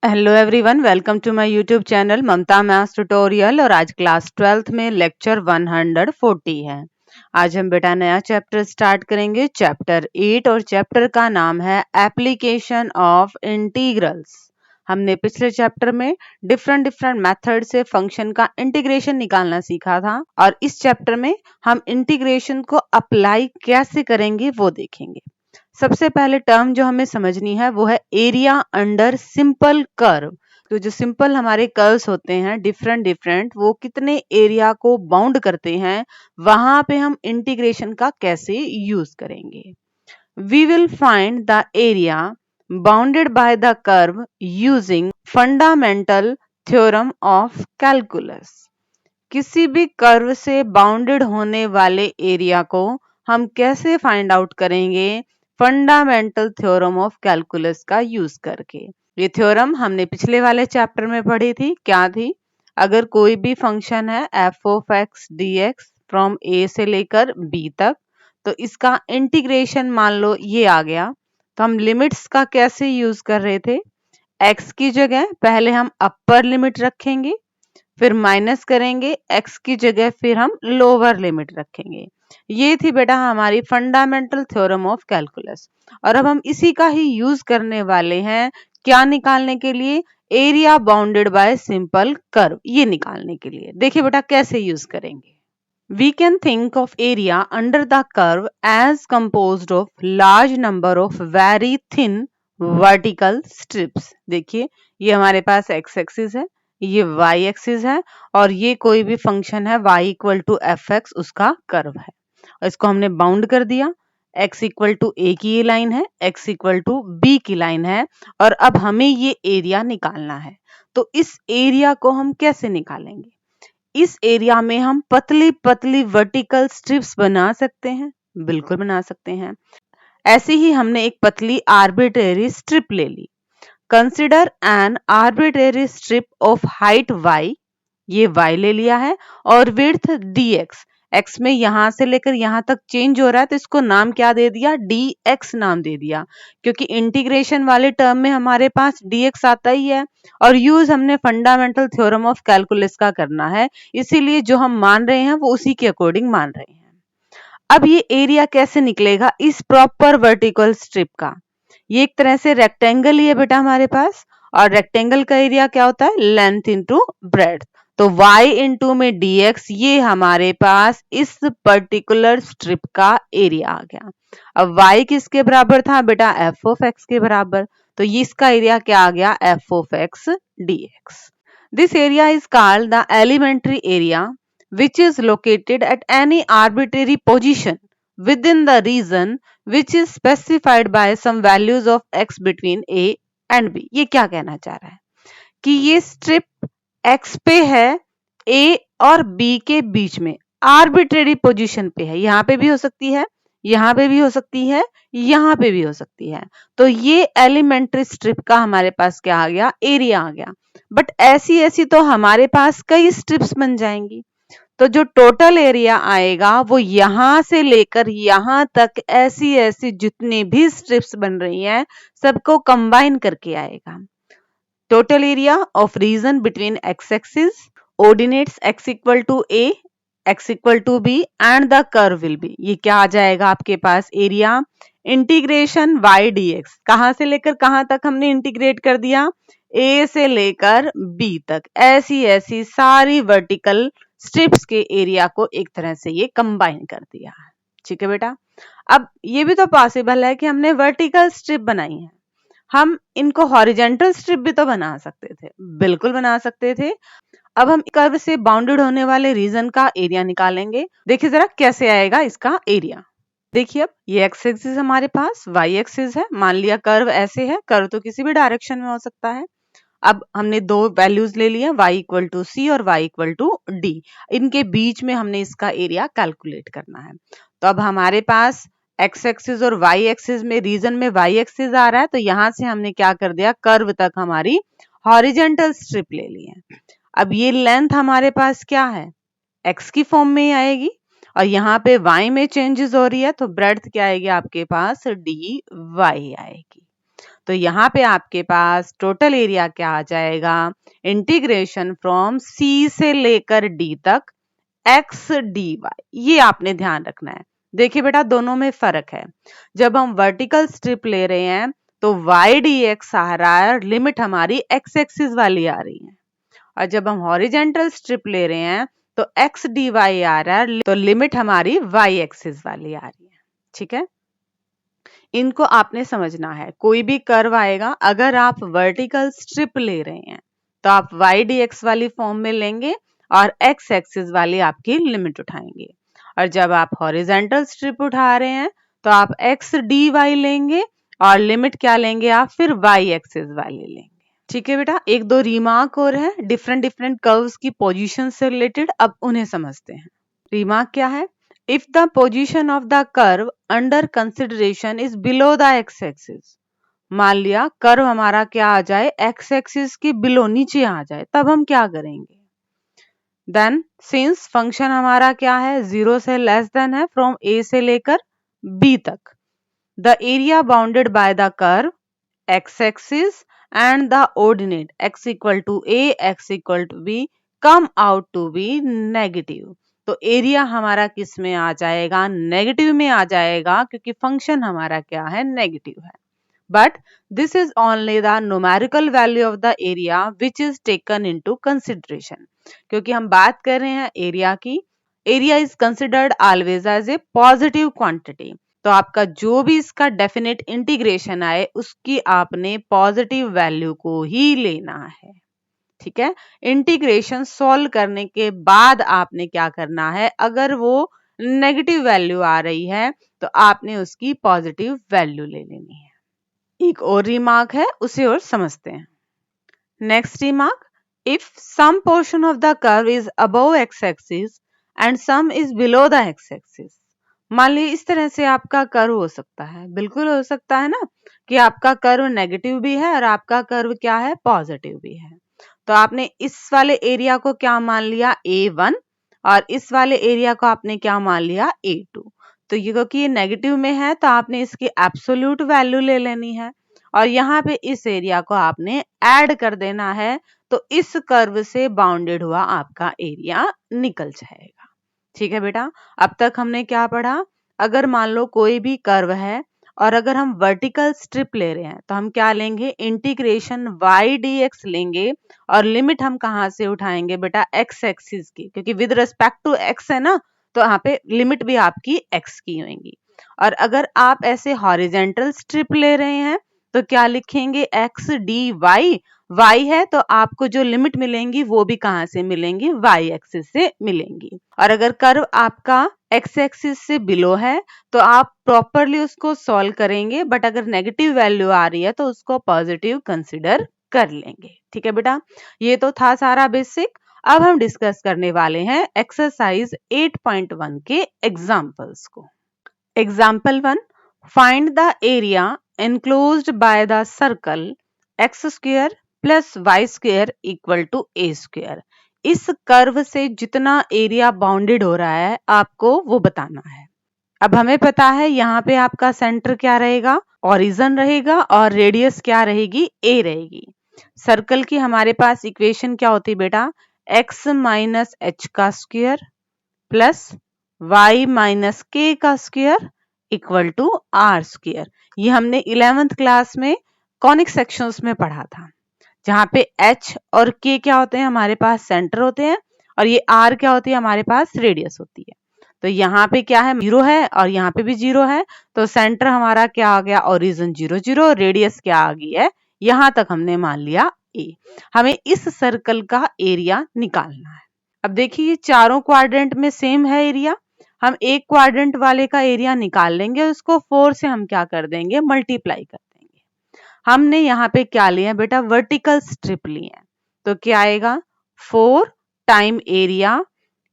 Hello everyone, welcome to my YouTube channel Mamta maths tutorial. और आज class 12th में lecture 140 है। आज हम बेटा नया चैप्टर स्टार्ट करेंगे, चैप्टर 8, और चैप्टर का नाम है एप्लीकेशन ऑफ इंटीग्रल्स। हमने पिछले चैप्टर में डिफरेंट मेथड से फंक्शन का इंटीग्रेशन निकालना सीखा था, और इस चैप्टर में हम इंटीग्रेशन को अप्लाई कैसे करेंगे वो देखेंगे। सबसे पहले टर्म जो हमें समझनी है वो है एरिया अंडर सिंपल कर्व। तो जो सिंपल हमारे कर्व्स होते हैं डिफरेंट वो कितने एरिया को बाउंड करते हैं, वहां पे हम इंटीग्रेशन का कैसे यूज करेंगे। We will find the area bounded by the curve using fundamental theorem of calculus. किसी भी कर्व से बाउंडेड होने वाले एरिया को हम कैसे फाइंड आउट करेंगे? फंडामेंटल थ्योरम ऑफ कैलकुलस का यूज करके। ये थ्योरम हमने पिछले वाले चैप्टर में पढ़ी थी। क्या थी? अगर कोई भी फंक्शन है f of x d x from a से लेकर बी तक, तो इसका इंटीग्रेशन मान लो ये आ गया, तो हम लिमिट्स का कैसे यूज कर रहे थे? एक्स की जगह पहले हम अपर लिमिट रखेंगे, फिर माइनस करेंगे x की जगह, फिर हम लोअर लिमिट रखेंगे। ये थी बेटा हमारी फंडामेंटल थ्योरम ऑफ कैलकुलस। और अब हम इसी का ही यूज करने वाले हैं क्या निकालने के लिए? Area bounded bye simple curve, ये निकालने के लिए। देखिए बेटा कैसे यूज करेंगे। We can think of area under the curve as composed of large number of very thin vertical strips। देखिए ये हमारे पास x एक्सिस है, ये y एक्सिस है, और ये कोई भी फंक्शन है y equal to F X, उसका कर्व है। और इसको हमने बाउंड कर दिया। x इक्वल टू a की ये लाइन है, x इक्वल टू b की लाइन है, और अब हमें ये एरिया निकालना है। तो इस एरिया को हम कैसे निकालेंगे? इस एरिया में हम पतली पतली वर्टिकल स्ट्रिप्स बना सकते हैं, बिल्कुल बना सकते हैं। ऐसे ही हमने एक पतली आर्बिट्रेरी स्ट्रिप ले ली। Consider an arbitrary strip of height y, ये y ले लिया है, और विड्थ dx। x में यहां से लेकर यहां तक चेंज हो रहा है, तो इसको नाम क्या दे दिया? dx नाम दे दिया, क्योंकि इंटीग्रेशन वाले टर्म में हमारे पास dx आता ही है, और यूज हमने फंडामेंटल थ्योरम ऑफ कैलकुलस का करना है, इसीलिए जो हम मान रहे हैं वो उसी के अकॉर्डिंग मान रहे हैं। अब ये एरिया कैसे निकलेगा इस प्रॉपर वर्टिकल स्ट्रिप का? ये एक तरह से रेक्टेंगल ही है बेटा हमारे पास, और रेक्टेंगल का एरिया क्या होता है? Length into breadth. तो y इंटू में dx, ये हमारे पास इस पर्टिकुलर स्ट्रिप का एरिया आ गया। अब y किसके बराबर था बेटा? f ऑफ x के बराबर, तो ये इसका एरिया क्या आ गया? f ऑफ x dx। This area is called the elementary area which is located at any arbitrary position within the region which is specified by some values of x between a and b। ये क्या कहना चाह रहा है कि ये strip x पे है, a और b के बीच में, आर्बिट्रेरी पोजीशन पे है। यहाँ पे भी हो सकती है, यहाँ पे भी हो सकती है, यहाँ पे भी हो सकती है। तो ये एलिमेंट्री स्ट्रिप का हमारे पास क्या आ गया? एरिया आ गया। बट ऐसी ऐसी तो हमारे पास कई स्ट्रिप्स बन जाएंगी, तो जो टोटल एरिया आएगा वो यहां से लेकर यहां तक ऐसी ऐसी जितनी भी स्ट्रिप्स बन रही हैं सबको कंबाइन करके आएगा। Total area of region between x axis, ordinates x equal to a, x equal to b and the curve will be. ये क्या आ जाएगा आपके पास? Area integration y dx। कहां से लेकर कहां तक हमने इंटीग्रेट कर दिया? a से लेकर b तक, ऐसी ऐसी सारी वर्टिकल स्ट्रिप्स के एरिया को एक तरह से ये कंबाइन कर दिया। ठीक है बेटा। अब ये भी तो पॉसिबल है कि हमने वर्टिकल स्ट्रिप बनाई है, हम इनको हॉरिजॉन्टल स्ट्रिप भी तो बना सकते थे, बिल्कुल बना सकते थे। अब हम कर्व से बाउंडेड होने वाले रीजन का एरिया निकालेंगे। देखिए जरा कैसे आएगा इसका एरिया। देखिए अब ये एक्स एक्सिस हमारे पास, वाई एक्सिस है, मान लिया कर्व ऐसे है, कर्व तो किसी भी डायरेक्शन में हो सकता है। अब हमने दो वैल्यूज ले लिया, y इक्वल टू सी और y इक्वल टू डी। इनके बीच में हमने इसका एरिया कैलकुलेट करना है। तो अब हमारे पास x एक्सिस और y एक्सिस में, रीजन में y एक्सिस आ रहा है, तो यहां से हमने क्या कर दिया? कर्व तक हमारी हॉरिजॉन्टल स्ट्रिप ले ली है। अब ये लेंथ हमारे पास क्या है? x की फॉर्म में ही आएगी, और यहाँ पे y में चेंजेस हो रही है, तो ब्रेड्थ क्या आएगी आपके पास? dy आएगी। तो यहाँ पे आपके पास टोटल एरिया क्या आ जाएगा, इंटीग्रेशन फ्रॉम सी से लेकर डी तक एक्स डी वाई। ये आपने ध्यान रखना है। देखिए बेटा दोनों में फर्क है। जब हम वर्टिकल स्ट्रिप ले रहे हैं तो वाई डी एक्स आ रहा है, लिमिट हमारी एक्स एक्सिस वाली आ रही है, और जब हम हॉरिजेंटल स्ट्रिप ले रहे हैं तो एक्स डी वाई आ रहा है, तो लिमिट हमारी वाई एक्सिस वाली आ रही है। ठीक है, इनको आपने समझना है। कोई भी कर्व आएगा, अगर आप वर्टिकल स्ट्रिप ले रहे हैं तो आप वाई डी एक्स वाली फॉर्म में लेंगे और एक्स एक्सिस वाली आपकी लिमिट उठाएंगे, और जब आप हॉरिजेंटल स्ट्रिप उठा रहे हैं तो आप एक्स डी वाई लेंगे और लिमिट क्या लेंगे आप, फिर वाई एक्सिस वाली लेंगे। ठीक है बेटा, एक दो रिमार्क और है डिफरेंट डिफरेंट कर्व्स की पोजीशन से रिलेटेड, अब उन्हें समझते हैं। रिमार्क क्या है, if the position of the curve under consideration is below the X axis, मान लिया कर्व हमारा क्या आ जाए, एक्स एक्सिस के बिलो, नीचे आ जाए, तब हम क्या करेंगे, देन सिंस फंक्शन हमारा क्या है, 0 से लेस देन है फ्रॉम ए से लेकर बी तक, the area bounded by the curve x axis and the ordinate x equal to a, x equal to b come out to be negative। तो area हमारा किस में आ जाएगा, नेगेटिव में आ जाएगा, क्योंकि फंक्शन हमारा क्या है, नेगेटिव है। But this is only the numerical value of the area which is taken into consideration. क्योंकि हम बात कर रहे हैं एरिया की, area is considered always as a positive quantity, तो आपका जो भी इसका डेफिनेट इंटीग्रेशन आए उसकी आपने पॉजिटिव वैल्यू को ही लेना है। ठीक है, इंटीग्रेशन सॉल्व करने के बाद आपने क्या करना है, अगर वो नेगेटिव वैल्यू आ रही है तो आपने उसकी पॉजिटिव वैल्यू ले लेनी है। एक और रिमार्क है, उसे और समझते हैं। Next remark, if some portion of the curve is above X axis and some is below the X axis, मान लीजिए इस तरह से आपका कर्व हो सकता है, बिल्कुल हो सकता है ना, कि आपका कर्व नेगेटिव भी है और आपका कर्व क्या है, पॉजिटिव भी है। तो आपने इस वाले एरिया को क्या मान लिया, A1, और इस वाले एरिया को आपने क्या मान लिया, A2। तो ये क्योंकि ये नेगेटिव में है तो आपने इसकी एब्सोल्यूट वैल्यू ले लेनी है, और यहाँ पे इस एरिया को आपने ऐड कर देना है, तो इस कर्व से बाउंडेड हुआ आपका एरिया निकल जाएगा। ठीक है बेटा, अब तक हमने क्या पढ़ा, अगर मान लो कोई भी कर्व है और अगर हम वर्टिकल स्ट्रिप ले रहे हैं तो हम क्या लेंगे, इंटीग्रेशन वाई डी एक्स लेंगे, और लिमिट हम कहाँ से उठाएंगे बेटा, एक्स एक्सिस की, क्योंकि विद रिस्पेक्ट टू एक्स है ना, तो यहाँ पे लिमिट भी आपकी एक्स की होगी। और अगर आप ऐसे हॉरिजेंटल स्ट्रिप ले रहे हैं तो क्या लिखेंगे, एक्स डी वाई, वाई है तो आपको जो लिमिट मिलेंगी वो भी कहाँ से मिलेंगी, वाई एक्सिस से मिलेंगी। और अगर कर्व आपका एक्स एक्सिस से बिलो है तो आप प्रॉपरली उसको सॉल्व करेंगे, बट अगर नेगेटिव वैल्यू आ रही है तो उसको पॉजिटिव कंसिडर कर लेंगे। ठीक है बेटा, ये तो था सारा बेसिक। अब हम डिस्कस करने वाले हैं एक्सरसाइज 8.1 के एग्जाम्पल्स को। Example 1, find the area enclosed by the circle x square plus y square equal to a square। इस कर्व से जितना एरिया बाउंडेड हो रहा है आपको वो बताना है। अब हमें पता है यहाँ पे आपका सेंटर क्या रहेगा, ओरिजिन रहेगा, और रेडियस क्या रहेगी, a रहेगी। सर्कल की हमारे पास इक्वेशन क्या होती है बेटा, x माइनस एच का square plus y minus k का square equal to R square. ये हमने 11th क्लास में कॉनिक सेक्शंस में पढ़ा था, जहाँ पे h और k क्या होते हैं, हमारे पास सेंटर होते हैं, और ये r क्या होती है, हमारे पास रेडियस होती है। तो यहाँ पे क्या है, 0 है और यहाँ पे भी 0 है, तो सेंटर हमारा क्या आ गया, ओरिजिन 0 0, रेडियस क्या आ गई है, यहाँ तक हमने मान लिया a। हमें इस सर्कल का एरिया निकालना है। अब देखिए ये चारों क्वाड्रेंट में सेम है एरिया, हम एक क्वाड्रेंट वाले का एरिया निकाल लेंगे, उसको 4 से हम क्या कर देंगे, मल्टीप्लाई कर देंगे। हमने यहाँ पे क्या लिया बेटा, वर्टिकल स्ट्रिप लिए हैं, तो क्या आएगा, 4 टाइम एरिया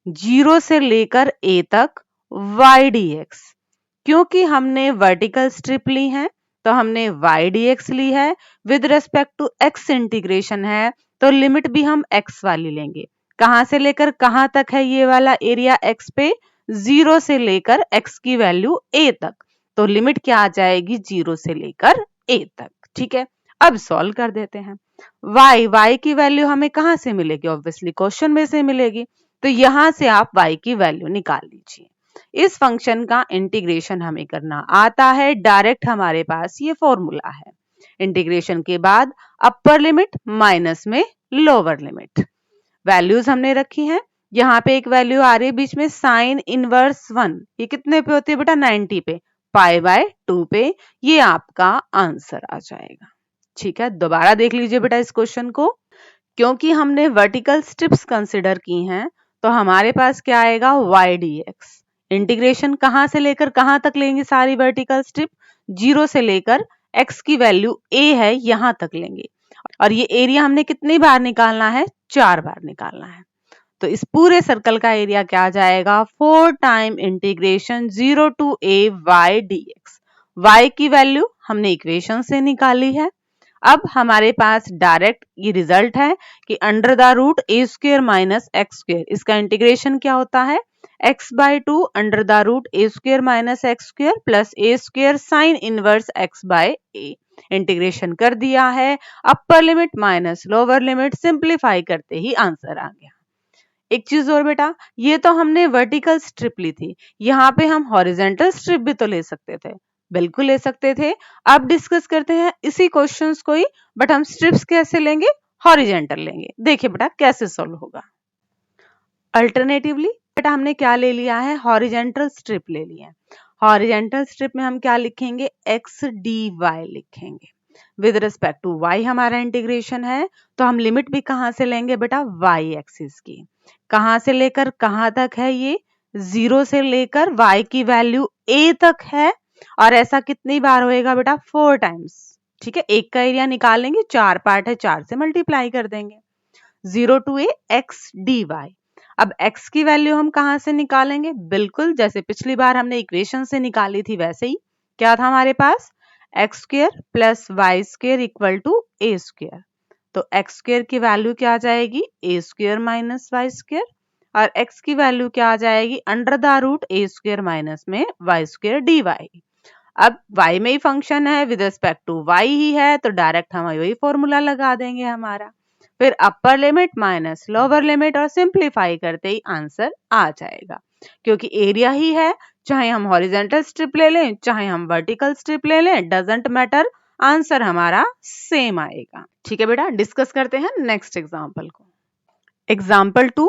0 से लेकर a तक वाई डी एक्स। क्योंकि हमने वर्टिकल स्ट्रिप ली है तो हमने वाई डी एक्स ली है, with respect to X integration है तो लिमिट भी हम x वाली लेंगे। कहां से लेकर कहां तक है ये वाला एरिया x पे, 0 से लेकर x की वैल्यू a तक, तो लिमिट क्या आ जाएगी, 0 से लेकर a तक। ठीक है, अब सॉल्व कर देते हैं। y की वैल्यू हमें कहां से मिलेगी? ऑब्वियसली क्वेश्चन में से मिलेगी, तो यहां से आप y की वैल्यू निकाल लीजिए। इस फंक्शन का इंटीग्रेशन हमें करना आता है, डायरेक्ट हमारे पास ये फॉर्मूला है। इंटीग्रेशन के बाद अपर लिमिट माइनस में लोअर लिमिट, वैल्यूज हमने रखी हैं। यहाँ पे एक वैल्यू आ रही है बीच में साइन इनवर्स 1, ये कितने पे होती है बेटा? 90 पे, π/2 पे, ये आपका आंसर आ जाएगा। ठीक है, दोबारा देख लीजिए बेटा इस क्वेश्चन को। क्योंकि हमने वर्टिकल स्ट्रिप्स कंसिडर की हैं, तो हमारे पास क्या आएगा? y dx। इंटीग्रेशन कहां से लेकर कहां तक लेंगे? सारी वर्टिकल स्ट्रिप 0 से लेकर x की वैल्यू a है यहां तक लेंगे, और ये एरिया हमने कितनी बार निकालना है? 4 बार निकालना है। तो इस पूरे सर्कल का एरिया क्या आ जाएगा? 4 time integration 0 to a y dx। y की वैल्यू हमने इक्वेशन से निकाली है। अब हमारे पास डायरेक्ट ये रिजल्ट है कि under the root A square minus X square, इसका इंटीग्रेशन क्या होता है? x/2 under the root A square minus X square plus A square sine inverse x/a। Integration कर दिया है, upper limit minus lower limit, simplify करते ही answer आ गया। एक चीज और बेटा, ये तो हमने वर्टिकल स्ट्रिप ली थी, यहाँ पे हम हॉरिजेंटल स्ट्रिप भी तो ले सकते थे। बिल्कुल ले सकते थे। अब डिस्कस करते हैं इसी क्वेश्चंस को ही, बट हम स्ट्रिप्स कैसे लेंगे? हॉरिजेंटल लेंगे। देखिए बेटा कैसे सॉल्व होगा। अल्टरनेटिवली बेटा हमने क्या ले लिया है? हॉरिजेंटल स्ट्रिप ले लिया है। हॉरिजेंटल स्ट्रिप में हम क्या लिखेंगे? एक्स डी वाई लिखेंगे। विद रिस्पेक्ट टू y हमारा इंटीग्रेशन है, तो हम लिमिट भी कहां से लेंगे बेटा? y एक्सिस की। कहां से लेकर कहां तक है ये? 0 से लेकर y की वैल्यू a तक है, और ऐसा कितनी बार होएगा बेटा? 4 टाइम्स। ठीक है, एक का एरिया निकालेंगे, 4 पार्ट है, 4 से मल्टीप्लाई कर देंगे। 0 to a x dy। अब x की वैल्यू हम कहां से निकालेंगे? बिल्कुल जैसे पिछली बार हमने इक्वेशन से निकाली थी वैसे ही। क्या था हमारे पास? X square plus y square equal to a square. तो एक्स स्क्वेयर की वैल्यू क्या आ जाएगी? A square minus y square, और x की वैल्यू क्या आ जाएगी? Under the root A square minus में वाई स्क्वेयर डी वाई। अब y में ही फंक्शन है, विद रिस्पेक्ट टू y ही है, तो डायरेक्ट हम वही फॉर्मूला लगा देंगे हमारा। फिर अपर लिमिट माइनस लोअर लिमिट, और सिंप्लीफाई करते ही आंसर आ जाएगा। क्योंकि एरिया ही है, चाहे हम हॉरिजेंटल स्ट्रिप ले लें चाहे हम वर्टिकल स्ट्रिप ले लें, डजंट मैटर, आंसर हमारा सेम आएगा। ठीक है बेटा, डिस्कस करते हैं नेक्स्ट एग्जांपल को। Example 2,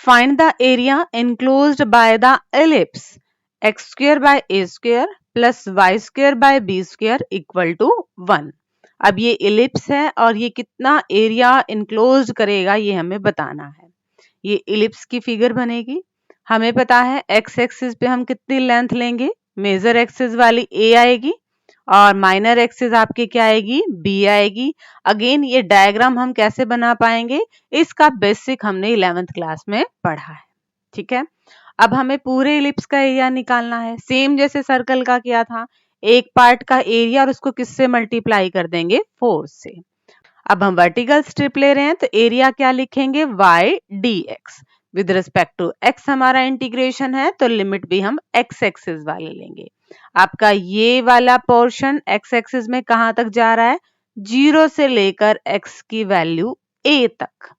find the area enclosed by the ellipse x square by a square plus y square by b square equal to 1। अब ये इलिप्स है और ये कितना एरिया इनक्लोज करेगा ये हमें बताना है। ये इलिप्स की फिगर बनेगी। हमें पता है एक्स एक्सिस पे हम कितनी लेंथ लेंगे? मेजर एक्सिस वाली a आएगी, और माइनर एक्सिस आपकी क्या आएगी? b आएगी। अगेन ये डायग्राम हम कैसे बना पाएंगे? इसका बेसिक हमने 11th क्लास में पढ़ा है। ठीक है, अब हमें पूरे इलिप्स का एरिया निकालना है, सेम जैसे सर्कल का किया था। एक पार्ट का एरिया और उसको किससे मल्टीप्लाई कर देंगे? 4 से। अब हम वर्टिकल स्ट्रिप ले रहे हैं, तो एरिया क्या लिखेंगे? y dx। With respect to x हमारा इंटीग्रेशन है, तो लिमिट भी हम x एक्सिस वाले लेंगे। आपका ये वाला पोर्शन x एक्सिस में कहां तक जा रहा है? 0 से लेकर x की वैल्यू a तक,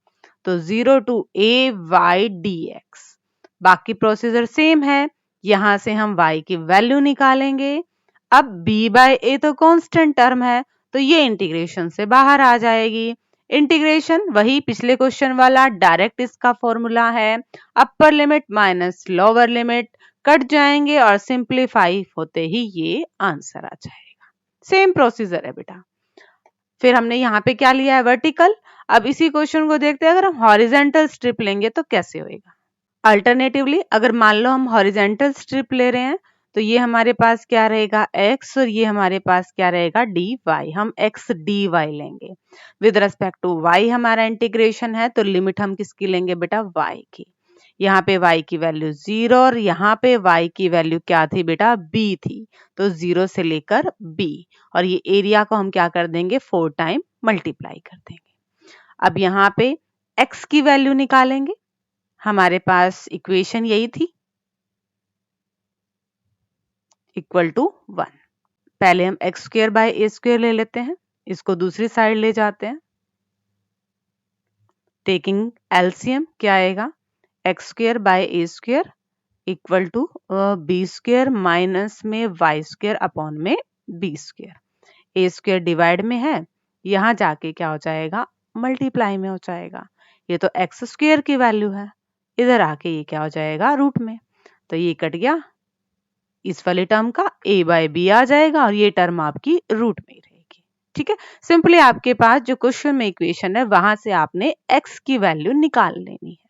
तो 0 to a y dx। बाकी प्रोसीजर सेम है, यहां से हम y की वैल्यू निकालेंगे। अब b बाय ए तो कांस्टेंट टर्म है, तो ये इंटीग्रेशन से बाहर आ जाएगी। इंटीग्रेशन वही पिछले क्वेश्चन वाला, डायरेक्ट इसका फॉर्मूला है, upper limit minus lower limit, cut जाएंगे और सिंप्लीफाई होते ही ये आंसर आ जाएगा। सेम प्रोसीजर है बेटा। फिर हमने यहाँ पे क्या लिया है? वर्टिकल। अब इसी क्वेश्चन को देखते हैं, अगर हम हॉरिजेंटल स्ट्रिप लेंगे तो कैसे होएगा। अल्टरनेटिवली अगर मान लो हम हॉरिजेंटल स्ट्रिप ले रहे हैं, तो ये हमारे पास क्या रहेगा? x, और ये हमारे पास क्या रहेगा? dy। हम x dy लेंगे। विद रिस्पेक्ट टू y हमारा इंटीग्रेशन है, तो लिमिट हम किसकी लेंगे बेटा? y की। यहाँ पे y की वैल्यू 0, और यहाँ पे y की वैल्यू क्या थी बेटा? b थी, तो 0 से लेकर b, और ये एरिया को हम क्या कर देंगे? 4 टाइम मल्टीप्लाई कर देंगे। अब यहाँ पे x की वैल्यू निकालेंगे, हमारे पास इक्वेशन यही थी, इक्वल टू 1। पहले हम x square by A square ले लेते हैं, इसको दूसरी साइड ले जाते हैं। टेकिंग एलसीएम क्या आएगा, X square by A square equal to B square minus में वाई स्क्वायर अपॉन में B square. A square divide में है, यहाँ जाके क्या हो जाएगा, मल्टीप्लाई में हो जाएगा। ये तो एक्स स्क्वायर की वैल्यू है, इधर आके ये क्या हो जाएगा, रूट में। तो ये कट गया, इस वाले टर्म का a बाय बी आ जाएगा और ये टर्म आपकी रूट में ही रहेगी। ठीक है, सिंपली आपके पास जो क्वेश्चन में इक्वेशन है वहां से आपने x की वैल्यू निकाल लेनी है।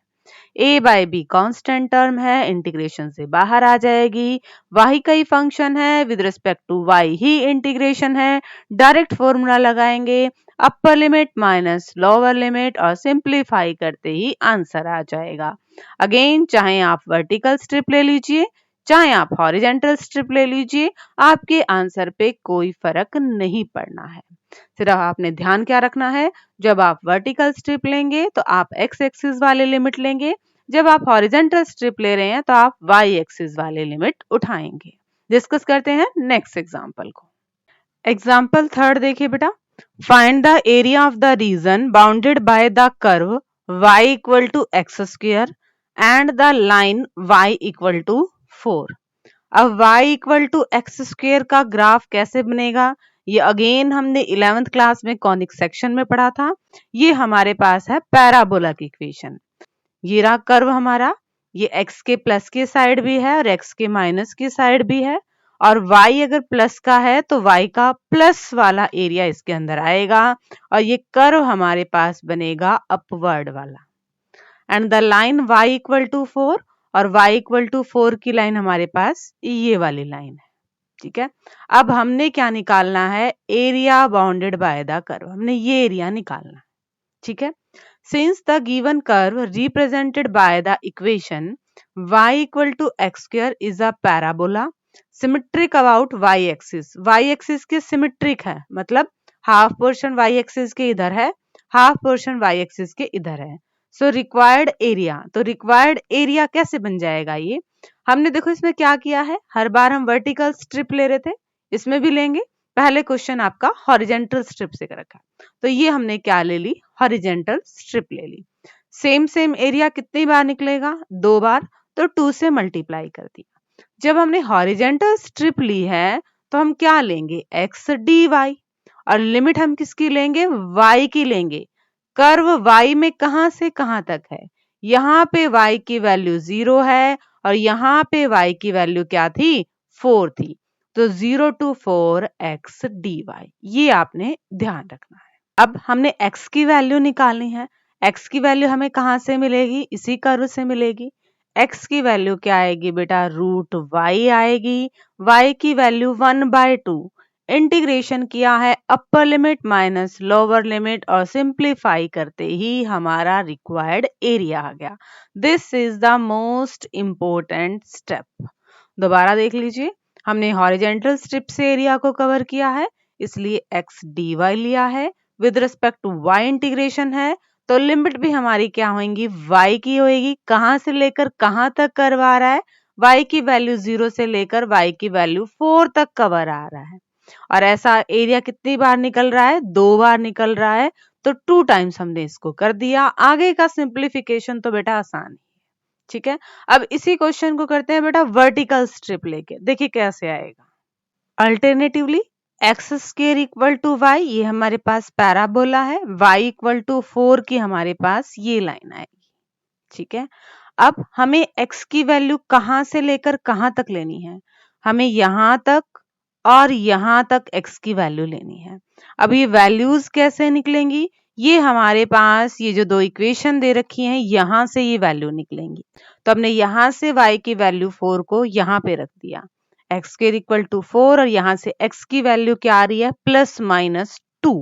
a by B constant term है, इंटीग्रेशन से बाहर आ जाएगी। y का ही फंक्शन है, विद रिस्पेक्ट टू y ही इंटीग्रेशन है। डायरेक्ट फॉर्मूला लगाएंगे, upper limit minus lower limit और सिंप्लीफाई करते ही आंसर आ जाएगा। अगेन चाहे आप वर्टिकल स्ट्रिप ले लीजिए चाहे आप हॉरिजेंटल स्ट्रिप ले लीजिए, आपके आंसर पे कोई फर्क नहीं पड़ना है। सिर्फ आपने ध्यान क्या रखना है, जब आप वर्टिकल स्ट्रिप लेंगे तो आप एक्स एक्सिस वाले लिमिट लेंगे, जब आप हॉरिजेंटल स्ट्रिप ले रहे हैं तो आप वाई एक्सिस वाले लिमिट उठाएंगे। डिस्कस करते हैं नेक्स्ट एग्जांपल को। एग्जांपल थर्ड देखिए बेटा, find the area of the region bounded by the curve y equal to x square and the line y equal to 4। अब y equal to x square का graph कैसे बनेगा, ये again हमने 11th class में conic section में पढ़ा था। ये हमारे पास है पैराबोला की इक्वेशन। ये रहा कर्व हमारा, ये x के प्लस की साइड भी है और x के माइनस की साइड भी है, और y अगर प्लस का है तो y का प्लस वाला एरिया इसके अंदर आएगा और ये कर्व हमारे पास बनेगा अपवर्ड वाला। And the line y equal to 4, और y इक्वल टू 4 की लाइन हमारे पास ये वाली लाइन है। ठीक है, अब हमने क्या निकालना है, area bounded by the curve, हमने ये एरिया निकालना है। ठीक है, since the given curve represented by the equation y equal to x square is a parabola symmetric about y axis, y axis के सिमेट्रिक है, मतलब हाफ पोर्शन y एक्सिस के इधर है, हाफ पोर्शन y एक्सिस के इधर है। So required area, तो रिक्वायर्ड एरिया कैसे बन जाएगा, ये हमने देखो इसमें क्या किया है, हर बार हम वर्टिकल स्ट्रिप ले रहे थे, इसमें भी लेंगे। पहले क्वेश्चन आपका हॉरिजेंटल स्ट्रिप से रखा, तो ये हमने क्या ले ली, हॉरिजेंटल स्ट्रिप ले ली। सेम एरिया कितनी बार निकलेगा, 2 बार, तो 2 से मल्टीप्लाई कर दिया। जब हमने हॉरिजेंटल स्ट्रिप ली है तो हम क्या लेंगे, एक्स डी वाई, और लिमिट हम किसकी लेंगे, y की लेंगे। कर्व y में कहां से कहां तक है, यहाँ पे y की वैल्यू 0 है और यहाँ पे y की वैल्यू क्या थी, 4 थी। तो 0 to 4 x dy, ये आपने ध्यान रखना है। अब हमने x की वैल्यू निकालनी है। x की वैल्यू हमें कहां से मिलेगी, इसी कर्व से मिलेगी। x की वैल्यू क्या आएगी बेटा, रूट y आएगी। y की वैल्यू 1/2, इंटीग्रेशन किया है upper limit minus lower limit और सिंप्लीफाई करते ही हमारा रिक्वायर्ड एरिया आ गया। This is the most important step. दोबारा देख लीजिए, हमने हॉरिजेंटल स्ट्रिप से एरिया को कवर किया है, इसलिए एक्स डी वाई लिया है, with respect to y integration है, तो लिमिट भी हमारी क्या होगी, वाई की होगी। कहां से लेकर कहां तक कर्व आ रहा है, y की वैल्यू 0 से लेकर y की वैल्यू 4 तक कवर आ रहा है, और ऐसा एरिया कितनी बार निकल रहा है, 2 बार निकल रहा है, तो 2 टाइम्स हमने इसको कर दिया। आगे का सिंप्लीफिकेशन तो बेटा आसान है। ठीक है, अब इसी क्वेश्चन को करते हैं बेटा वर्टिकल स्ट्रिप लेके, देखिए कैसे आएगा। Alternatively x square equal to y, ये हमारे पास पैराबोला है, y इक्वल टू 4 की हमारे पास ये लाइन आएगी। ठीक है, अब हमें x की वैल्यू कहां से लेकर कहां तक लेनी है, हमें यहां तक और यहां तक x की वैल्यू लेनी है। अब ये वैल्यूज कैसे निकलेंगी, ये हमारे पास ये जो दो इक्वेशन दे रखी हैं यहां से ये वैल्यू निकलेंगी। तो हमने यहां से y की वैल्यू 4 को यहां पे रख दिया, एक्स स्क्वायर इक्वल टू 4, और यहाँ से x की वैल्यू क्या आ रही है, प्लस माइनस 2।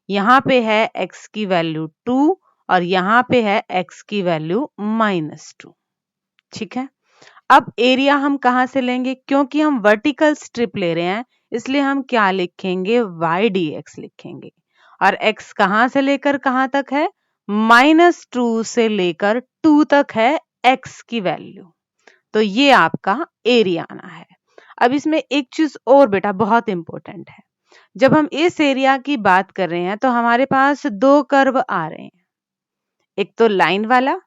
यहाँ पे है x की वैल्यू 2 और यहाँ पे है x की वैल्यू -2। ठीक है, अब एरिया हम कहां से लेंगे, क्योंकि हम वर्टिकल स्ट्रिप ले रहे हैं इसलिए हम क्या लिखेंगे, y dx लिखेंगे। और x कहां से लेकर कहां तक है, -2 से लेकर 2 तक है x की वैल्यू, तो ये आपका एरिया आना है। अब इसमें एक चीज और बेटा बहुत इंपॉर्टेंट है, जब हम इस एरिया की बात कर रहे हैं तो हमारे पास दो कर्व आ रहे हैं, एक तो लाइन वाला,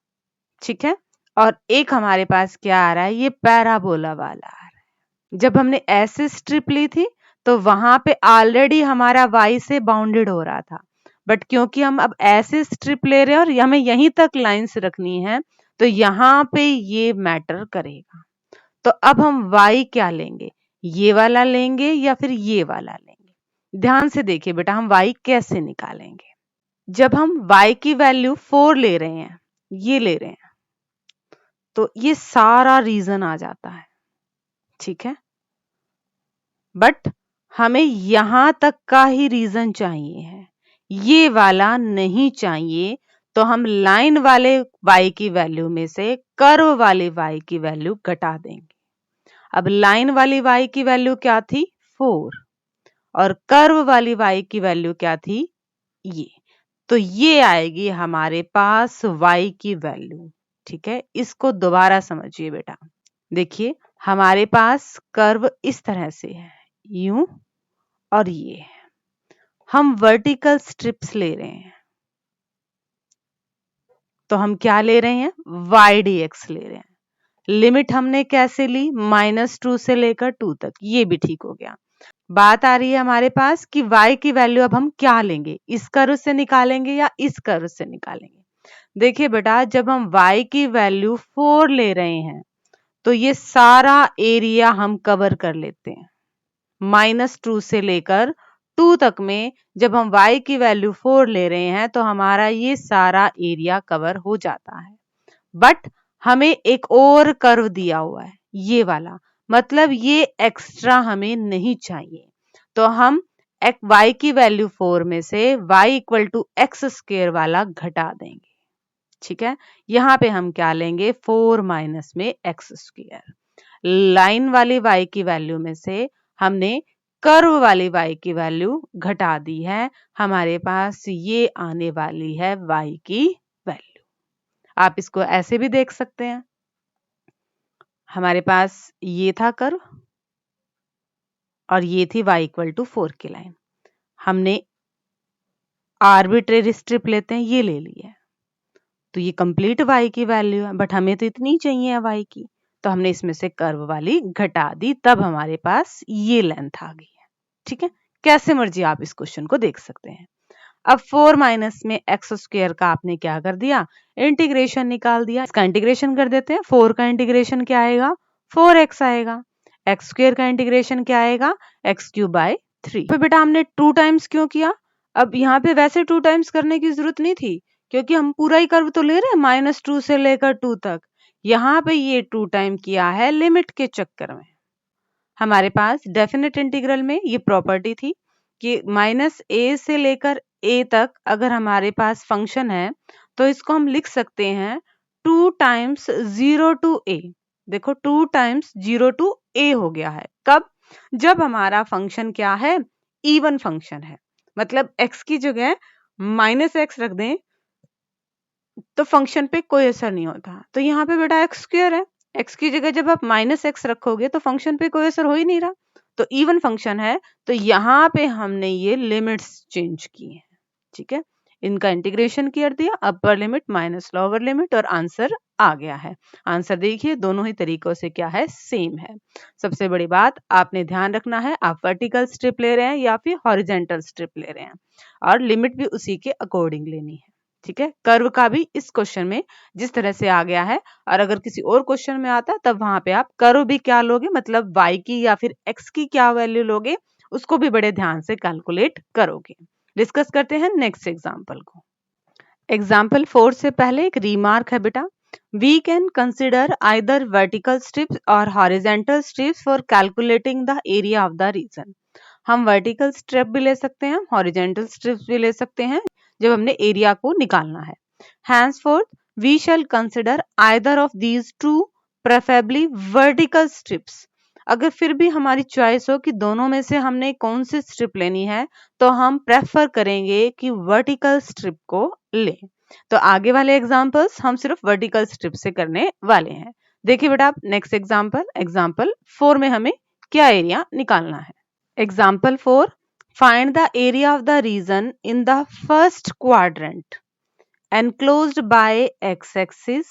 ठीक है, और एक हमारे पास क्या आ रहा है, ये पैराबोला वाला आ रहा है। जब हमने ऐसे स्ट्रिप ली थी तो वहां पे ऑलरेडी हमारा y से बाउंडेड हो रहा था, बट क्योंकि हम अब ऐसे स्ट्रिप ले रहे हैं और हमें यहीं तक लाइंस रखनी है तो यहाँ पे ये मैटर करेगा। तो अब हम y क्या लेंगे, ये वाला लेंगे या फिर ये वाला लेंगे? ध्यान से देखिए बेटा, हम y कैसे निकालेंगे। जब हम y की वैल्यू 4 ले रहे हैं, ये ले रहे हैं, तो ये सारा रीजन आ जाता है, ठीक है, बट हमें यहां तक का ही रीजन चाहिए है, ये वाला नहीं चाहिए। तो हम लाइन वाले y की वैल्यू में से कर्व वाले y की वैल्यू घटा देंगे। अब लाइन वाली y की वैल्यू क्या थी, 4, और कर्व वाली y की वैल्यू क्या थी, ये। तो ये आएगी हमारे पास y की वैल्यू, ठीक है। इसको दोबारा समझिए बेटा, देखिए हमारे पास कर्व इस तरह से है, यूं, और ये हम वर्टिकल स्ट्रिप्स ले रहे हैं, तो हम क्या ले रहे हैं, y dx ले रहे हैं। लिमिट हमने कैसे ली, -2 से लेकर 2 तक, ये भी ठीक हो गया। बात आ रही है हमारे पास कि y की वैल्यू अब हम क्या लेंगे, इस कर्व से निकालेंगे या इस कर्व से निकालेंगे। देखिए बेटा, जब हम y की वैल्यू 4 ले रहे हैं तो ये सारा एरिया हम कवर कर लेते हैं। -2 से लेकर 2 तक में जब हम y की वैल्यू 4 ले रहे हैं तो हमारा ये सारा एरिया कवर हो जाता है। बट हमें एक और कर्व दिया हुआ है, ये वाला, मतलब ये एक्स्ट्रा हमें नहीं चाहिए। तो हम y की वैल्यू 4 में से y = x² वाला घटा देंगे, ठीक है। यहाँ पे हम क्या लेंगे, 4 माइनस में x²। लाइन वाली y की वैल्यू में से हमने कर्व वाली y की वैल्यू घटा दी है, हमारे पास ये आने वाली है y की वैल्यू। आप इसको ऐसे भी देख सकते हैं, हमारे पास ये था कर्व और ये थी y = 4 की लाइन। हमने आर्बिट्रेरी स्ट्रिप लेते हैं, ये ले ली है, तो ये कंप्लीट y की वैल्यू है, बट हमें तो इतनी चाहिए है y की, तो हमने इसमें से कर्व वाली घटा दी, तब हमारे पास ये लेंथ आ गई है, ठीक है। कैसे मर्जी आप इस क्वेश्चन को देख सकते हैं। अब 4 माइनस में x² का आपने क्या कर दिया, इंटीग्रेशन निकाल दिया। इसका इंटीग्रेशन कर देते हैं। 4 का इंटीग्रेशन क्या आएगा, 4x आएगा। x² का इंटीग्रेशन क्या आएगा, x³/3। तो बेटा हमने 2 टाइम्स क्यों किया, अब यहाँ पे वैसे 2 टाइम्स करने की जरूरत नहीं थी, क्योंकि हम पूरा ही कर्व तो ले रहे हैं -2 से लेकर 2 तक। यहाँ पे ये 2 टाइम किया है लिमिट के चक्कर में। हमारे पास डेफिनेट इंटीग्रल में ये प्रॉपर्टी थी कि -a से लेकर a तक अगर हमारे पास फंक्शन है तो इसको हम लिख सकते हैं 2 टाइम्स 0 to a। देखो 2 टाइम्स 0 to a हो गया है, कब, जब हमारा फंक्शन क्या है, इवन फंक्शन है, मतलब x की जगह -x रख दें तो फंक्शन पे कोई असर नहीं होता। तो यहाँ पे बेटा x² है, x की जगह जब आप -x रखोगे तो फंक्शन पे कोई असर हो ही नहीं रहा, तो इवन फंक्शन है, तो यहाँ पे हमने ये लिमिट्स चेंज की हैं, ठीक है। इनका इंटीग्रेशन कर दिया, अपर लिमिट माइनस लोअर लिमिट, और आंसर आ गया है। आंसर देखिए दोनों ही तरीकों से क्या है, सेम है। सबसे बड़ी बात आपने ध्यान रखना है, आप वर्टिकल स्ट्रिप ले रहे हैं या फिर हॉरिजेंटल स्ट्रिप ले रहे हैं, और लिमिट भी उसी के अकॉर्डिंग लेनी है, ठीक है। कर्व का भी इस क्वेश्चन में जिस तरह से आ गया है, और अगर किसी और क्वेश्चन में आता तब वहां पे आप कर्व भी क्या लोगे, मतलब y की या फिर x की क्या वैल्यू लोगे, उसको भी बड़े ध्यान से कैलकुलेट करोगे। डिस्कस करते हैं नेक्स्ट एग्जांपल को। एग्जाम्पल 4 से पहले एक रिमार्क है बेटा, we can consider either vertical strips और horizontal strips for calculating the area of the region. हम वर्टिकल स्ट्रिप भी ले सकते हैं, हॉरिजेंटल स्ट्रिप्स भी ले सकते हैं जब हमने एरिया को निकालना है। Henceforth, we shall consider either of these two, preferably vertical strips. अगर फिर भी हमारी चॉइस हो कि दोनों में से हमने कौन सी स्ट्रिप लेनी है, तो हम प्रेफर करेंगे कि वर्टिकल स्ट्रिप को लें। तो आगे वाले एग्जांपल्स हम सिर्फ वर्टिकल स्ट्रिप से करने वाले हैं। देखिए बेटा, नेक्स्ट एग्जांपल 4 में हमें क्या एरिया निकालना है। Example 4, find the area of the region in the first quadrant enclosed by x-axis,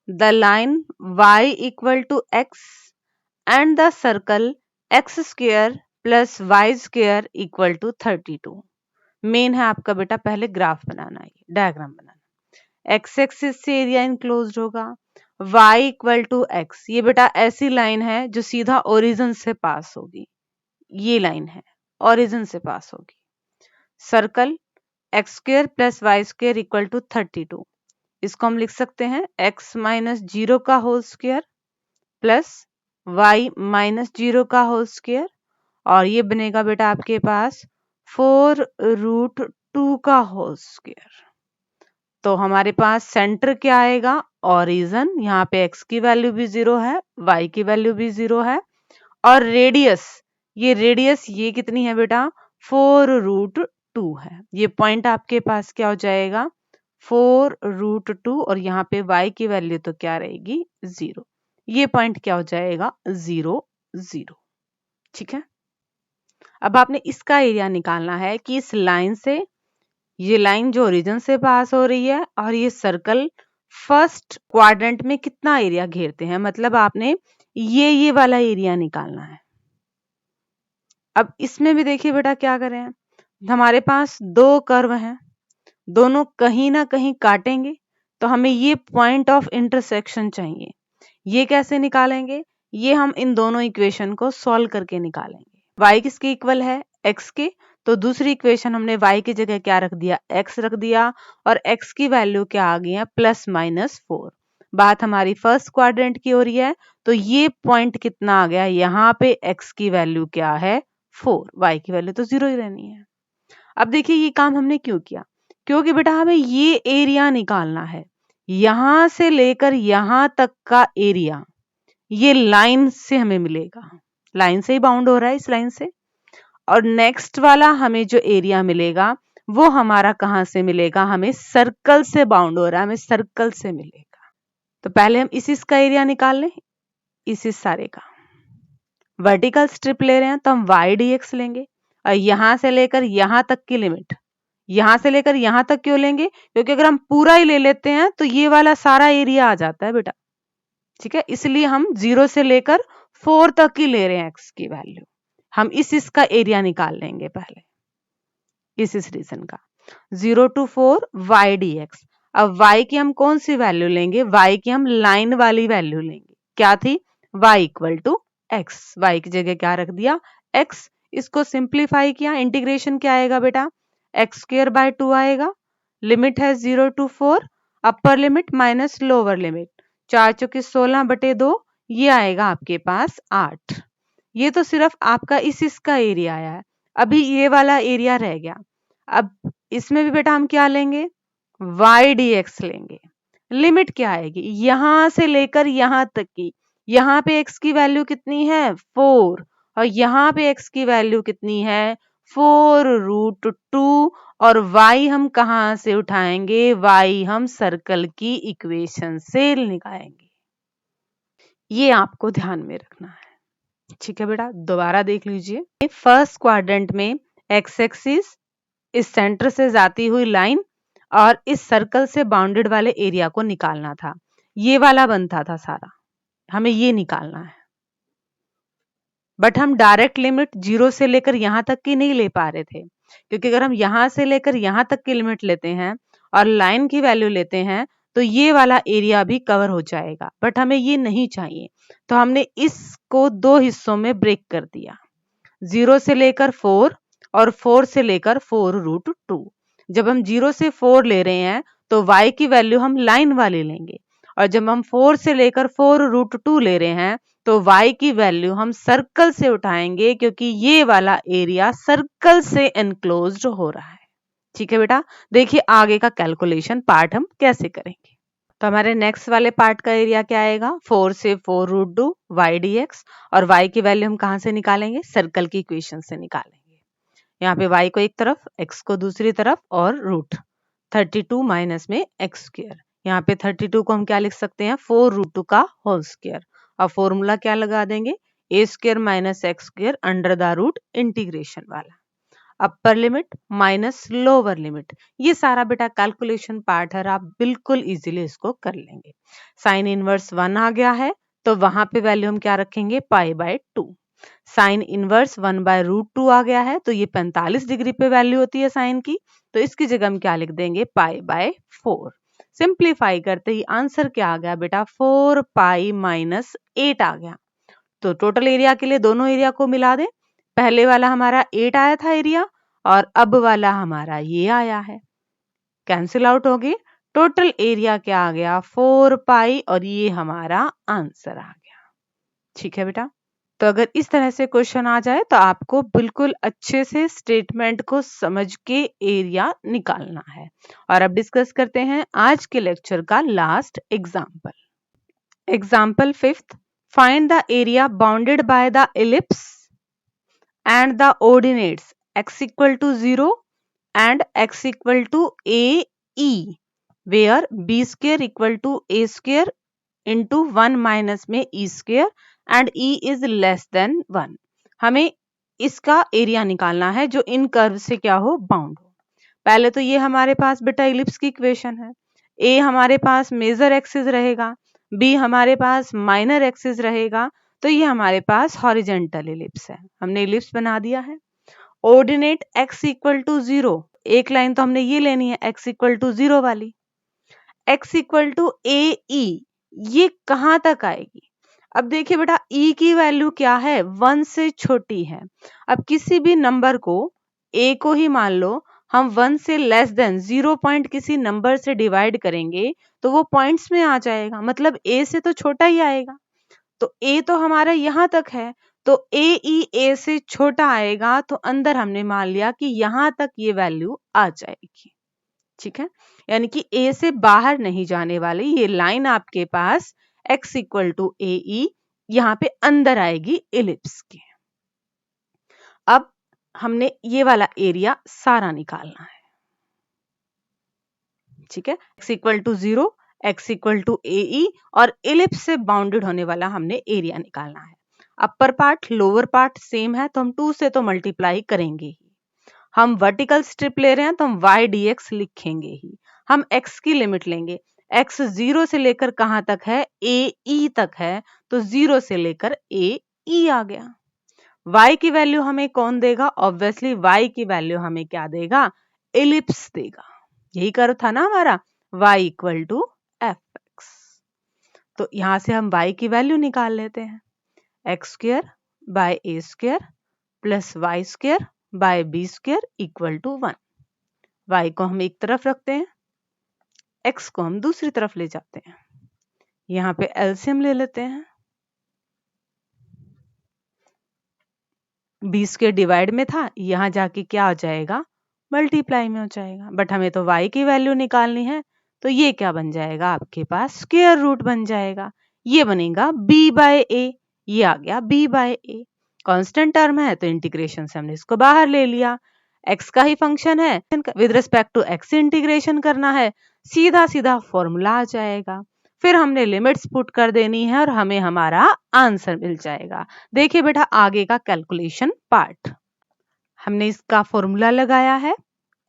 the line y equal to x and the circle x square plus y square equal to 32। Main है आपका बेटा पहले graph बनाना है, diagram बनाना। x axis से area enclosed होगा, y equal to x, ये बेटा ऐसी लाइन है जो सीधा ओरिजिन से पास होगी, ये लाइन है ओरिजिन से पास होगी। Circle x square plus y square equal to 32, इसको हम लिख सकते हैं x माइनस 0 का whole square plus y minus 0 का होल स्क्वायर, और ये बनेगा बेटा आपके पास 4√2 का होल स्क्वायर। तो हमारे पास सेंटर क्या आएगा, ओरिजिन, यहाँ पे x की वैल्यू भी 0 है, y की वैल्यू भी 0 है, और रेडियस, ये रेडियस ये कितनी है बेटा 4√2 है। ये पॉइंट आपके पास क्या हो जाएगा 4√2, और यहाँ पे y की वैल्यू तो क्या रहेगी 0, ये पॉइंट क्या हो जाएगा 0 0। ठीक है, अब आपने इसका एरिया निकालना है कि इस लाइन से, ये लाइन जो ओरिजिन से पास हो रही है और ये सर्कल फर्स्ट क्वाड्रेंट में कितना एरिया घेरते हैं, मतलब आपने ये वाला एरिया निकालना है। अब इसमें भी देखिए बेटा क्या करें, हमारे पास दो कर्व हैं, दोनों कहीं ना कहीं काटेंगे, तो हमें ये पॉइंट ऑफ इंटरसेक्शन चाहिए। ये कैसे निकालेंगे, ये हम इन दोनों इक्वेशन को सॉल्व करके निकालेंगे। y किसके इक्वल है x के, तो दूसरी इक्वेशन हमने y की जगह क्या रख दिया x रख दिया, और x की वैल्यू क्या आ गई है +-4। बात हमारी फर्स्ट क्वाड्रेंट की हो रही है, तो ये पॉइंट कितना आ गया, यहाँ पे x की वैल्यू क्या है 4, y की वैल्यू तो 0 ही रहनी है। अब देखिए ये काम हमने क्यों किया, क्योंकि बेटा हमें ये एरिया निकालना है, यहां से लेकर यहां तक का एरिया ये लाइन से हमें मिलेगा, लाइन से ही बाउंड हो रहा है इस लाइन से, और नेक्स्ट वाला हमें जो एरिया मिलेगा वो हमारा कहां से मिलेगा, हमें सर्कल से बाउंड हो रहा है, हमें सर्कल से मिलेगा। तो पहले हम इस का एरिया निकाल लें, इस सारे का। वर्टिकल स्ट्रिप ले रहे हैं तो हम y dx लेंगे, और यहां से लेकर यहां तक की लिमिट, यहां से लेकर यहां तक क्यों लेंगे, क्योंकि अगर हम पूरा ही ले लेते हैं तो ये वाला सारा एरिया आ जाता है बेटा। ठीक है, इसलिए हम 0 से लेकर 4 तक ही ले रहे हैं x की वैल्यू। हम इसका एरिया निकाल लेंगे पहले, इस रीजन का 0 to 4 y dx। अब y की हम कौन सी वैल्यू लेंगे, y की हम लाइन वाली वैल्यू लेंगे, क्या थी y equal to x, y की जगह क्या रख दिया x, इसको सिंप्लीफाई किया, इंटीग्रेशन क्या आएगा बेटा x²/2 आएगा, लिमिट है 0 to 4, upper limit minus lower limit, 4 चौके 16/2, ये आएगा आपके पास 8। ये तो सिर्फ आपका इसका एरिया आया है, अभी ये वाला एरिया रह गया। अब इसमें भी बेटा हम क्या लेंगे y dx लेंगे, लिमिट क्या आएगी यहां से लेकर यहां तक की, यहाँ पे x की वैल्यू कितनी है 4, और यहाँ पे x की वैल्यू कितनी है 4√2, और y हम कहां से उठाएंगे, y हम सर्कल की इक्वेशन से निकालेंगे, ये आपको ध्यान में रखना है। ठीक है बेटा, दोबारा देख लीजिए, फर्स्ट क्वाड्रेंट में x एक्सिस, इस सेंटर से जाती हुई लाइन और इस सर्कल से बाउंडेड वाले एरिया को निकालना था, ये वाला बनता था सारा, हमें ये निकालना है। बट हम डायरेक्ट लिमिट 0 से लेकर यहां तक की नहीं ले पा रहे थे, क्योंकि अगर हम यहां से लेकर यहां तक की लिमिट लेते हैं और लाइन की वैल्यू लेते हैं तो ये वाला एरिया भी कवर हो जाएगा, बट हमें ये नहीं चाहिए, तो हमने इसको दो हिस्सों में ब्रेक कर दिया, 0 से लेकर 4 और 4 से लेकर 4√2। जब हम 0 से 4 ले रहे हैं तो y की वैल्यू हम लाइन वाली लेंगे, और जब हम 4 से लेकर 4√2 ले रहे हैं तो y की वैल्यू हम सर्कल से उठाएंगे, क्योंकि ये वाला एरिया सर्कल से एनक्लोज्ड हो रहा है। ठीक है बेटा, देखिए आगे का कैलकुलेशन पार्ट हम कैसे करेंगे। तो हमारे नेक्स्ट वाले पार्ट का एरिया क्या आएगा 4 से 4√2 y dx, और y की वैल्यू हम कहां से निकालेंगे, सर्कल की इक्वेशन से निकालेंगे। यहाँ पे y को एक तरफ, x को दूसरी तरफ, और रूट 32 माइनस में x², यहाँ पे 32 को हम क्या लिख सकते हैं 4√2 का होल स्क्वायर, और फॉर्मूला क्या लगा देंगे a² - x² under the root integration वाला। अपर लिमिट माइनस लोअर लिमिट। ये सारा बेटा कैलकुलेशन पार्ट है, आप बिल्कुल इजीली इसको कर लेंगे। साइन इनवर्स 1 आ गया है तो वहां पे वैल्यू हम क्या रखेंगे, पाई बाय 2। साइन इनवर्स 1/√2 आ गया है तो ये 45 डिग्री पे वैल्यू होती है साइन की, तो इसकी जगह हम क्या लिख देंगे, पाई बाय 4। सिंप्लीफाई करते ही आंसर क्या आ गया बेटा, 4 पाई माइनस 8 आ गया। तो टोटल एरिया के लिए दोनों एरिया को मिला दे, पहले वाला हमारा 8 आया था एरिया और अब वाला हमारा ये आया है, कैंसिल आउट हो गए। टोटल एरिया क्या आ गया, 4 पाई, और ये हमारा आंसर आ गया। ठीक है बेटा, तो अगर इस तरह से क्वेश्चन आ जाए तो आपको बिल्कुल अच्छे से स्टेटमेंट को समझ के एरिया निकालना है। और अब डिस्कस करते हैं आज के लेक्चर का last example. Example 5th, find the area bounded by the ellipse and the ordinates x equal to 0 and x equal to AE where b square equal to a square into 1 minus में e square and e is less than 1। हमें इसका area निकालना है जो इन curve से क्या हो, bound हो। पहले तो ये हमारे पास बेटा इलिप्स की इक्वेशन है, a हमारे पास मेजर एक्सिस रहेगा, b हमारे पास माइनर एक्सिस रहेगा, तो ये हमारे पास हॉरिजेंटल इलिप्स है। हमने इलिप्स बना दिया है। ऑर्डिनेट x इक्वल टू 0, एक लाइन तो हमने ये लेनी है x इक्वल टू 0 वाली। x इक्वल टू AE, ये कहां तक आएगी। अब देखिए बेटा e की वैल्यू क्या है, 1 से छोटी है। अब किसी भी नंबर को, a को ही मान लो, हम 1 से लेस देन 0 पॉइंट किसी नंबर से डिवाइड करेंगे तो वो पॉइंट्स में आ जाएगा, मतलब a से तो छोटा ही आएगा। तो a तो हमारा यहां तक है, तो AE a से छोटा आएगा, तो अंदर हमने मान लिया कि यहां तक ये वैल्यू आ जाएगी। ठीक है, यानी कि a से बाहर नहीं जाने वाली ये लाइन आपके पास x इक्वल टू AE यहाँ पे अंदर आएगी इलिप्स के। अब हमने ये वाला एरिया सारा निकालना है। ठीक है, x equal to 0, x equal to AE और इलिप्स से बाउंडेड होने वाला हमने एरिया निकालना है। Upper part lower part same है तो हम 2 से तो मल्टीप्लाई करेंगे ही। हम वर्टिकल स्ट्रिप ले रहे हैं तो हम y dx लिखेंगे ही। हम x की लिमिट लेंगे, x 0 से लेकर कहां तक है, AE तक है, तो 0 से लेकर AE आ गया। y की वैल्यू हमें कौन देगा, ऑब्वियसली y की वैल्यू हमें क्या देगा, इलिप्स देगा। यही कर्व था ना हमारा, y इक्वल टू fx। तो यहां से हम y की वैल्यू निकाल लेते हैं, x square by A square plus y square by b square equal to 1। y को हम एक तरफ रखते हैं, x को हम दूसरी तरफ ले जाते हैं। यहाँ पे एलसीएम ले लेते हैं, बी स्क्वायर डिवाइड में था, यहाँ जाके क्या हो जाएगा, मल्टीप्लाई में हो जाएगा। बट हमें तो y की वैल्यू निकालनी है, तो ये क्या बन जाएगा आपके पास, स्क्वायर रूट बन जाएगा। ये बनेगा b बाय a, ये आ गया b by a। Constant term है तो इंटीग्रेशन से हमने इसको बाहर ले लिया, x का ही फंक्शन है, with respect to x integration करना है, सीधा सीधा फॉर्मूला आ जाएगा। फिर हमने लिमिट्स पुट कर देनी है और हमें हमारा आंसर मिल जाएगा। देखिए बेटा आगे का कैलकुलेशन पार्ट, हमने इसका फॉर्मूला लगाया है,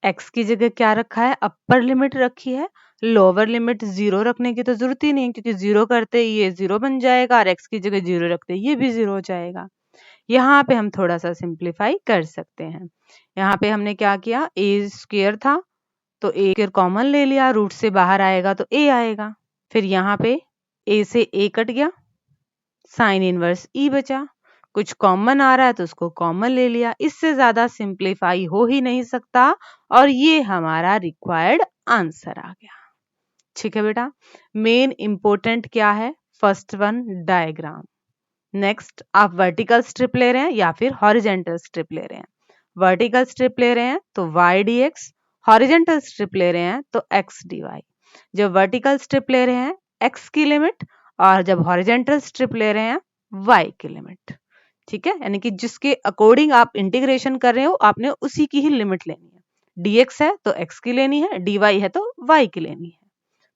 x की जगह क्या रखा है, अपर लिमिट रखी है, लोअर लिमिट 0 रखने की तो जरूरत ही नहीं क्योंकि 0 करते ये 0 बन जाएगा और x की जगह 0 रखते ये भी 0 हो जाएगा। यहाँ पे हम थोड़ा सा सिंप्लीफाई कर सकते हैं। यहाँ पे हमने क्या किया, a स्क्वायर था तो a स्क्वायर कॉमन ले लिया, रूट से बाहर आएगा तो a आएगा। फिर यहाँ पे a से a कट गया, साइन इनवर्स e बचा, कुछ कॉमन आ रहा है तो उसको कॉमन ले लिया। इससे ज्यादा सिंप्लीफाई हो ही नहीं सकता और ये हमारा रिक्वायर्ड आंसर आ गया। ठीक है बेटा, मेन इंपॉर्टेंट क्या है, फर्स्ट वन डायग्राम। नेक्स्ट आप वर्टिकल स्ट्रिप ले रहे हैं या फिर हॉरिजेंटल स्ट्रिप ले रहे हैं। वर्टिकल स्ट्रिप ले रहे हैं तो y dx, हॉरिजेंटल स्ट्रिप ले रहे हैं तो x dy। जब वर्टिकल स्ट्रिप ले रहे हैं x की लिमिट और जब हॉरिजेंटल स्ट्रिप ले रहे हैं y की लिमिट। ठीक है, यानी कि जिसके अकॉर्डिंग आप इंटीग्रेशन कर रहे हो आपने उसी की ही लिमिट लेनी है। dx है तो x की लेनी है, dy है तो y की लेनी है।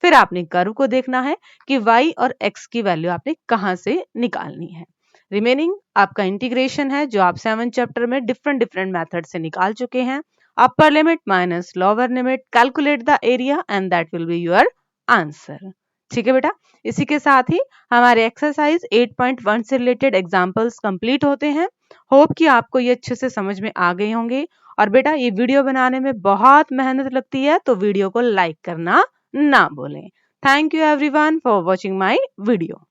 फिर आपने कर्व को देखना है कि y और x की वैल्यू आपने कहां से निकालनी है। रिमेनिंग आपका इंटीग्रेशन है जो आप 7 चैप्टर में डिफरेंट डिफरेंट मेथड से निकाल चुके हैं। अपर limit minus lower limit, calculate the area and that will be your answer. ठीक है बेटा, इसी के साथ ही हमारे एक्सरसाइज 8.1 से रिलेटेड एग्जाम्पल्स कंप्लीट होते हैं। होप कि आपको ये अच्छे से समझ में आ गए होंगे। और बेटा ये वीडियो बनाने में बहुत मेहनत लगती है, तो वीडियो को लाइक करना ना भूलें। Thank you everyone for watching my video.